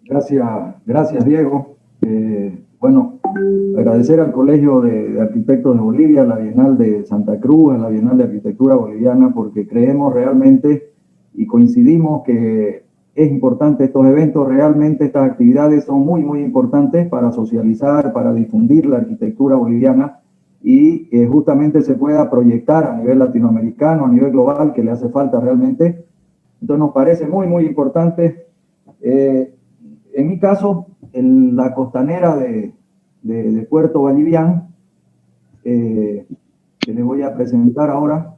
Gracias Diego. Bueno, agradecer al Colegio de Arquitectos de Bolivia, a la Bienal de Santa Cruz, a la Bienal de Arquitectura Boliviana, porque creemos realmente y coincidimos que es importante estos eventos, realmente estas actividades son muy importantes para socializar, para difundir la arquitectura boliviana y justamente se pueda proyectar a nivel latinoamericano, a nivel global, que le hace falta realmente. Entonces nos parece muy importante. Eh, en mi caso, la costanera de Puerto Vallivián, que les voy a presentar ahora,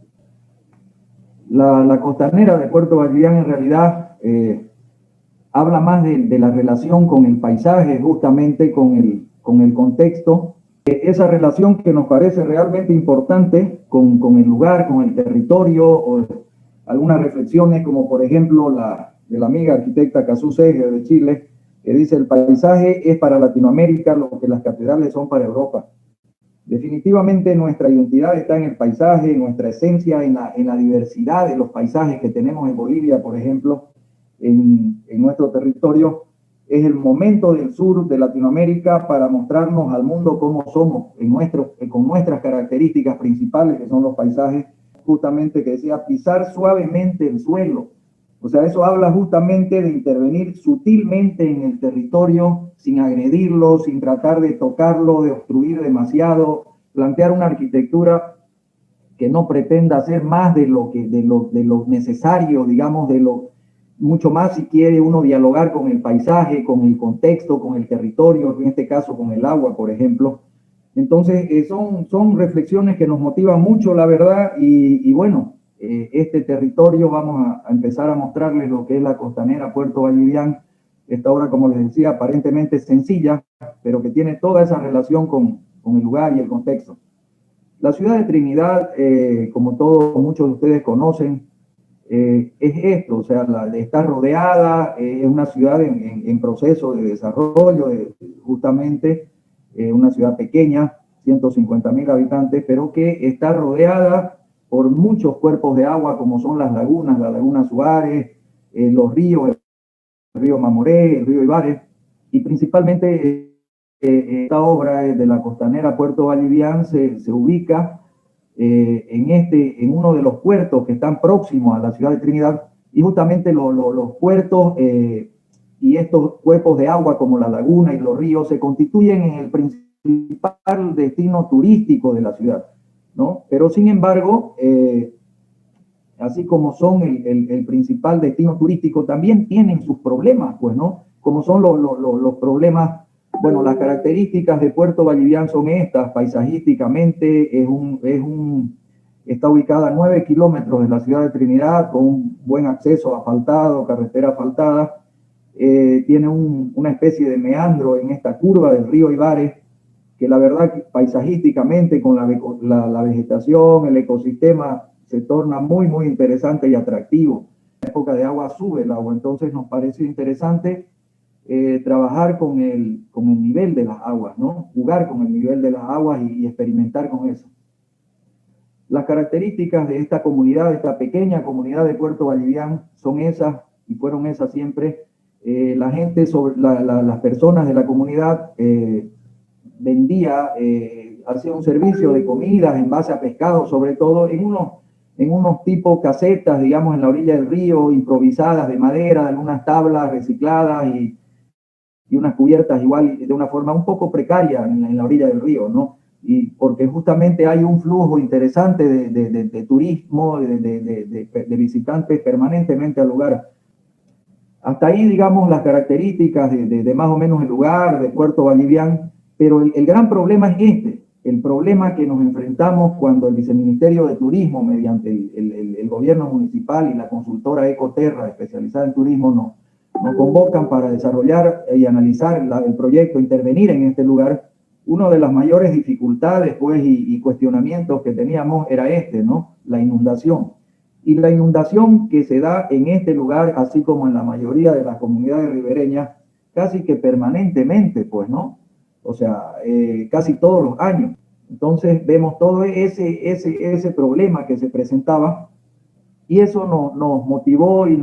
la costanera de Puerto Vallivián en realidad habla más de la relación con el paisaje, justamente con el contexto. Esa relación que nos parece realmente importante con el lugar, con el territorio, o algunas reflexiones como por ejemplo la de la amiga arquitecta Cazú Sege de Chile, que dice: el paisaje es para Latinoamérica lo que las catedrales son para Europa. Definitivamente nuestra identidad está en el paisaje, en nuestra esencia, en la diversidad de los paisajes que tenemos en Bolivia, por ejemplo, en nuestro territorio. Es el momento del sur de Latinoamérica para mostrarnos al mundo cómo somos, con nuestras características principales, que son los paisajes, justamente que decía, pisar suavemente el suelo. O sea, eso habla justamente de intervenir sutilmente en el territorio, sin agredirlo, sin tratar de tocarlo, de obstruir demasiado, plantear una arquitectura que no pretenda hacer más de lo necesario, digamos, mucho más si quiere uno dialogar con el paisaje, con el contexto, con el territorio, en este caso con el agua, por ejemplo. Entonces, son reflexiones que nos motivan mucho, la verdad, y bueno, este territorio vamos a empezar a mostrarles lo que es la costanera Puerto Vallivián, esta obra, como les decía, aparentemente sencilla, pero que tiene toda esa relación con el lugar y el contexto. La ciudad de Trinidad, como todos, muchos de ustedes conocen, es esto, o sea, está rodeada, es una ciudad en proceso de desarrollo, justamente una ciudad pequeña, 150.000 habitantes, pero que está rodeada por muchos cuerpos de agua, como son las lagunas, la laguna Suárez, los ríos, el río Mamoré, el río Ibares, y principalmente esta obra de la costanera Puerto Vallivián se ubica en uno de los puertos que están próximos a la ciudad de Trinidad, y justamente los puertos y estos cuerpos de agua como la laguna y los ríos se constituyen en el principal destino turístico de la ciudad, ¿no? Pero sin embargo, así como son el principal destino turístico, también tienen sus problemas, pues, ¿no? Como son los problemas, bueno, las características de Puerto Vallivián son estas: paisajísticamente está ubicada a 9 kilómetros de la ciudad de Trinidad, con un buen acceso asfaltado, carretera asfaltada. Tiene una especie de meandro en esta curva del río Ibares, que la verdad paisajísticamente con la vegetación, el ecosistema, se torna muy interesante y atractivo. En época de agua sube el agua, entonces nos parece interesante trabajar con el nivel de las aguas, ¿no? Jugar con el nivel de las aguas y experimentar con eso. Las características de esta comunidad, de esta pequeña comunidad de Puerto Vallivián, son esas y fueron esas siempre. La gente, las personas de la comunidad vendía, hacía un servicio de comidas en base a pescado, sobre todo en unos tipos casetas, digamos, en la orilla del río, improvisadas de madera, de algunas tablas recicladas y unas cubiertas igual de una forma un poco precaria en la orilla del río, ¿no? Y porque justamente hay un flujo interesante de turismo, de visitantes permanentemente al lugar. Hasta ahí, digamos, las características de más o menos el lugar, de Puerto Vallivián, pero el gran problema es este: el problema que nos enfrentamos cuando el Viceministerio de Turismo, mediante el gobierno municipal y la consultora Ecoterra, especializada en turismo, nos convocan para desarrollar y analizar el proyecto, intervenir en este lugar. Una de las mayores dificultades, pues, y cuestionamientos que teníamos era este, ¿no? La inundación. Y la inundación que se da en este lugar, así como en la mayoría de las comunidades ribereñas, casi que permanentemente, pues, ¿no? O sea, casi todos los años. Entonces vemos todo ese problema que se presentaba, y eso nos motivó y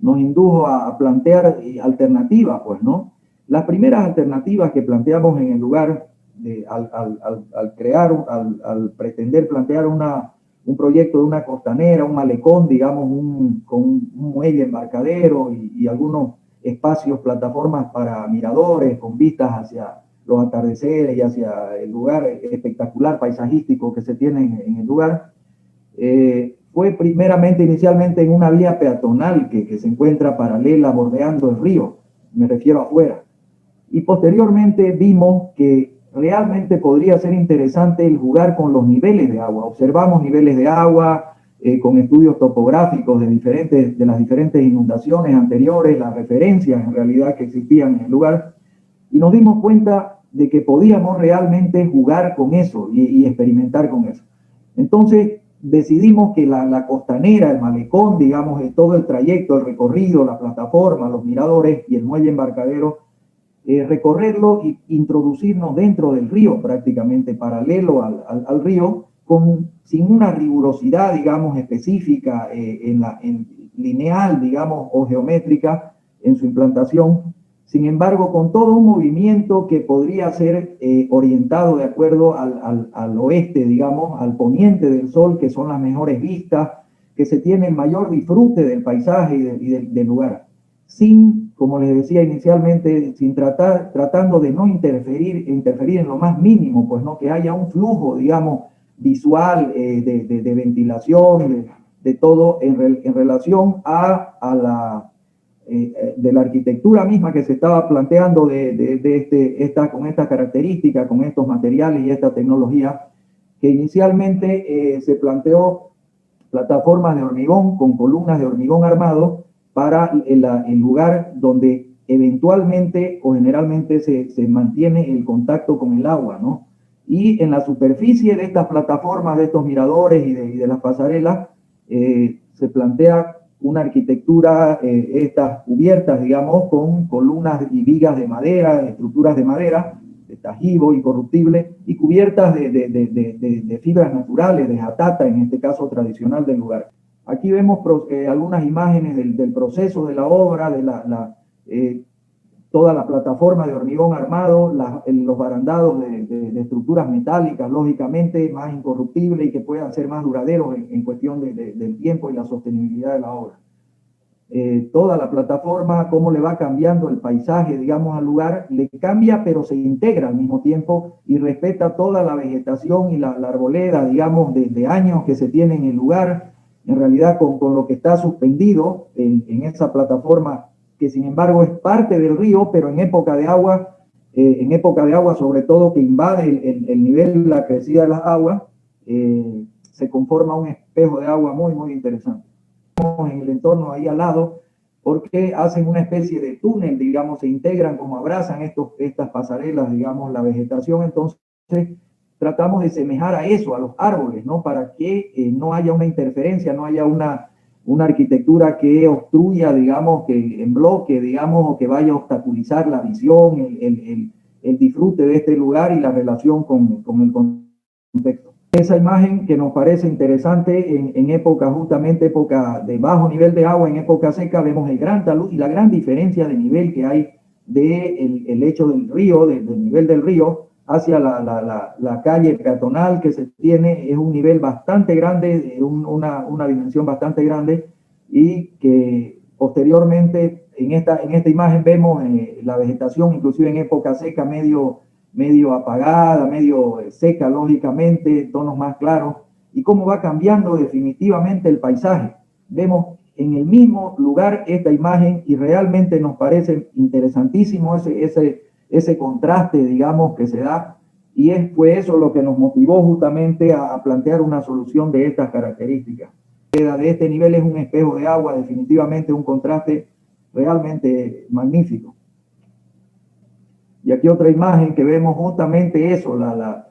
nos indujo a plantear alternativas, pues, ¿no? Las primeras alternativas que planteamos en el lugar, al pretender plantear un proyecto de una costanera, un malecón, digamos, con un muelle embarcadero y algunos espacios, plataformas para miradores con vistas hacia los atardeceres y hacia el lugar espectacular paisajístico que se tiene en el lugar. Fue primeramente, inicialmente, en una vía peatonal que se encuentra paralela bordeando el río, me refiero afuera. Y posteriormente vimos que realmente podría ser interesante el jugar con los niveles de agua. Observamos niveles de agua con estudios topográficos de las diferentes inundaciones anteriores, las referencias en realidad que existían en el lugar, y nos dimos cuenta de que podíamos realmente jugar con eso y experimentar con eso. Entonces decidimos que la costanera, el malecón, digamos, todo el trayecto, el recorrido, la plataforma, los miradores y el muelle embarcadero, recorrerlo e introducirnos dentro del río, prácticamente paralelo al río, sin una rigurosidad, digamos, específica en lineal, digamos, o geométrica en su implantación. Sin embargo, con todo un movimiento que podría ser orientado de acuerdo al oeste, digamos, al poniente del sol, que son las mejores vistas, que se tiene el mayor disfrute del paisaje y del lugar, sin, como les decía inicialmente, tratando de no interferir en lo más mínimo, pues no, que haya un flujo, digamos, visual de ventilación, de todo en relación de la arquitectura misma que se estaba planteando con esta característica, con estos materiales y esta tecnología, que inicialmente se planteó plataformas de hormigón con columnas de hormigón armado para el lugar donde eventualmente o generalmente se mantiene el contacto con el agua, ¿no? Y en la superficie de estas plataformas, de estos miradores y de las pasarelas, se plantea una arquitectura, estas cubiertas, digamos, con columnas y vigas de madera, estructuras de madera, de tajibo incorruptible, y cubiertas de fibras naturales, de jatata, en este caso tradicional del lugar. Aquí vemos algunas imágenes del proceso de la obra, toda la plataforma de hormigón armado, los barandados de estructuras metálicas, lógicamente más incorruptibles y que puedan ser más duraderos en cuestión del tiempo y la sostenibilidad de la obra. Toda la plataforma, cómo le va cambiando el paisaje, digamos, al lugar, le cambia, pero se integra al mismo tiempo y respeta toda la vegetación y la arboleda, digamos, de años que se tiene en el lugar, en realidad con lo que está suspendido en esa plataforma, que sin embargo es parte del río, pero en época de agua sobre todo que invade el nivel, la crecida de las aguas, se conforma un espejo de agua muy, muy interesante. En el entorno ahí al lado, porque hacen una especie de túnel, digamos, se integran como abrazan estas pasarelas, digamos, la vegetación. Entonces tratamos de semejar a eso, a los árboles, ¿no? Para que no haya una interferencia, no haya una arquitectura que obstruya, digamos, que en bloque, digamos, o que vaya a obstaculizar la visión, el disfrute de este lugar y la relación con el contexto. Esa imagen que nos parece interesante en época, justamente época de bajo nivel de agua, en época seca, vemos el gran talud y la gran diferencia de nivel que hay del lecho del río, del nivel del río, hacia la calle peatonal que se tiene. Es un nivel bastante grande, una dimensión bastante grande, y que posteriormente en esta imagen vemos la vegetación, inclusive en época seca, medio apagada, medio seca, lógicamente, tonos más claros, y cómo va cambiando definitivamente el paisaje. Vemos en el mismo lugar esta imagen y realmente nos parece interesantísimo ese contraste, digamos, que se da, y fue eso lo que nos motivó justamente a plantear una solución de estas características. De este nivel es un espejo de agua, definitivamente un contraste realmente magnífico. Y aquí otra imagen que vemos justamente eso, las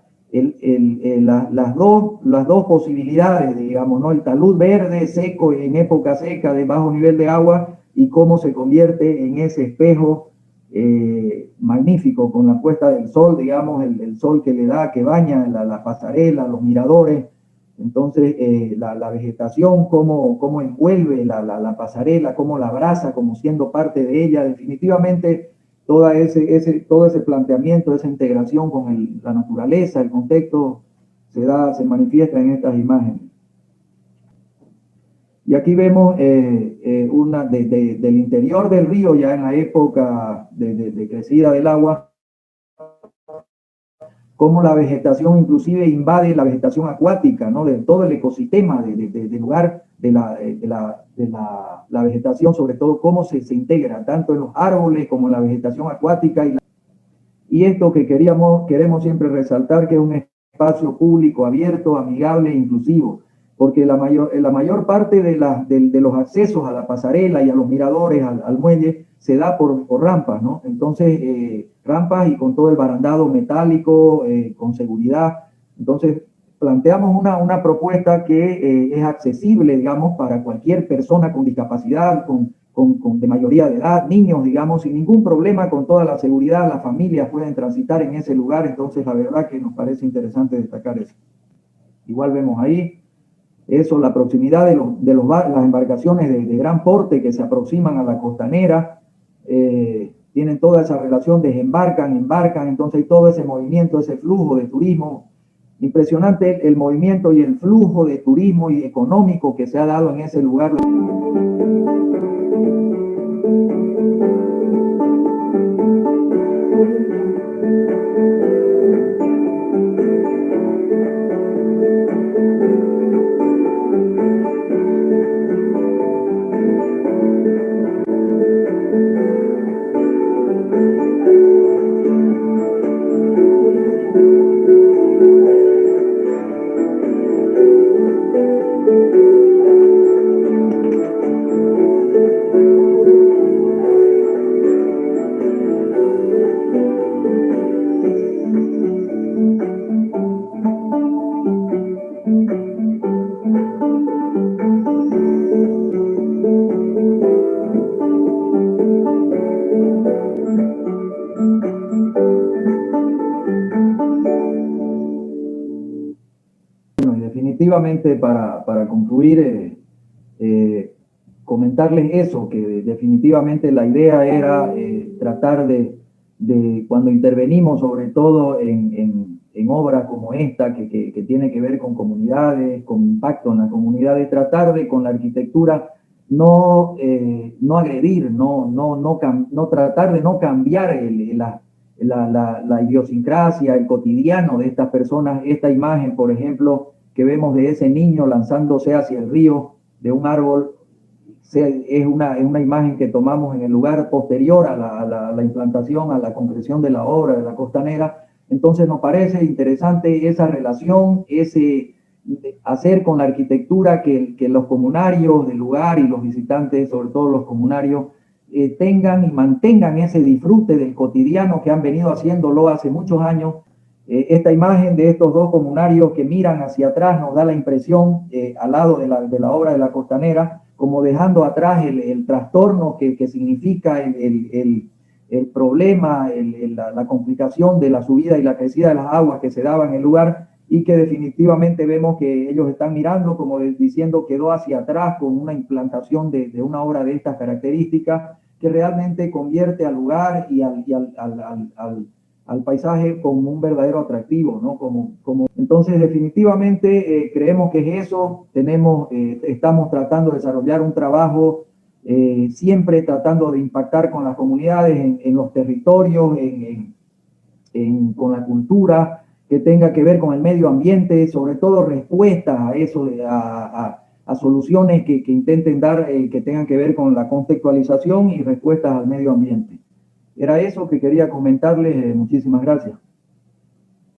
dos posibilidades, digamos, ¿no? El talud verde seco en época seca de bajo nivel de agua y cómo se convierte en ese espejo magnífico con la puesta del sol, digamos, el sol que le da, que baña la pasarela, los miradores, Entonces, la vegetación, cómo envuelve la pasarela, cómo la abraza, como siendo parte de ella, definitivamente todo ese planteamiento, esa integración con la naturaleza, el contexto, se manifiesta en estas imágenes. Y aquí vemos una del interior del río, ya en la época de crecida del agua, cómo la vegetación inclusive invade la vegetación acuática, ¿no? De todo el ecosistema del lugar de la vegetación, sobre todo cómo se integra, tanto en los árboles como en la vegetación acuática. Y esto que queremos siempre resaltar, que es un espacio público, abierto, amigable e inclusivo, porque la mayor parte de los accesos a la pasarela y a los miradores, al muelle, se da por rampas, ¿no? Entonces, rampas y con todo el barandado metálico, con seguridad. Entonces, planteamos una propuesta que es accesible, digamos, para cualquier persona con discapacidad, de mayoría de edad, niños, digamos, sin ningún problema, con toda la seguridad, las familias pueden transitar en ese lugar. Entonces, la verdad que nos parece interesante destacar eso. Igual vemos ahí eso, la proximidad de las embarcaciones de gran porte que se aproximan a la costanera, tienen toda esa relación, desembarcan, embarcan, entonces todo ese movimiento, ese flujo de turismo, impresionante el movimiento y el flujo de turismo y económico que se ha dado en ese lugar. Definitivamente para concluir, comentarles eso, que definitivamente la idea era tratar cuando intervenimos, sobre todo en obras como esta, que tiene que ver con comunidades, con impacto en las comunidades, tratar de con la arquitectura no agredir, no tratar de no cambiar la idiosincrasia, el cotidiano de estas personas. Esta imagen, por ejemplo, que vemos de ese niño lanzándose hacia el río de un árbol, es una imagen que tomamos en el lugar posterior a la implantación, a la concreción de la obra de la costanera. Entonces nos parece interesante esa relación, hacer con la arquitectura que los comunarios del lugar y los visitantes, sobre todo los comunarios, tengan y mantengan ese disfrute del cotidiano que han venido haciéndolo hace muchos años. Esta imagen de estos dos comunarios que miran hacia atrás nos da la impresión, al lado de la obra de la costanera, como dejando atrás el trastorno que significa el problema, la complicación de la subida y la crecida de las aguas que se daba en el lugar, y que definitivamente vemos que ellos están mirando, como diciendo, quedó hacia atrás con una implantación de una obra de estas características, que realmente convierte al lugar y al paisaje como un verdadero atractivo, ¿no? Entonces, definitivamente creemos que es eso. Estamos tratando de desarrollar un trabajo, siempre tratando de impactar con las comunidades, en los territorios, con la cultura, que tenga que ver con el medio ambiente, sobre todo respuestas a eso, a soluciones que intenten dar, que tengan que ver con la contextualización y respuestas al medio ambiente. Era eso que quería comentarles. Muchísimas gracias.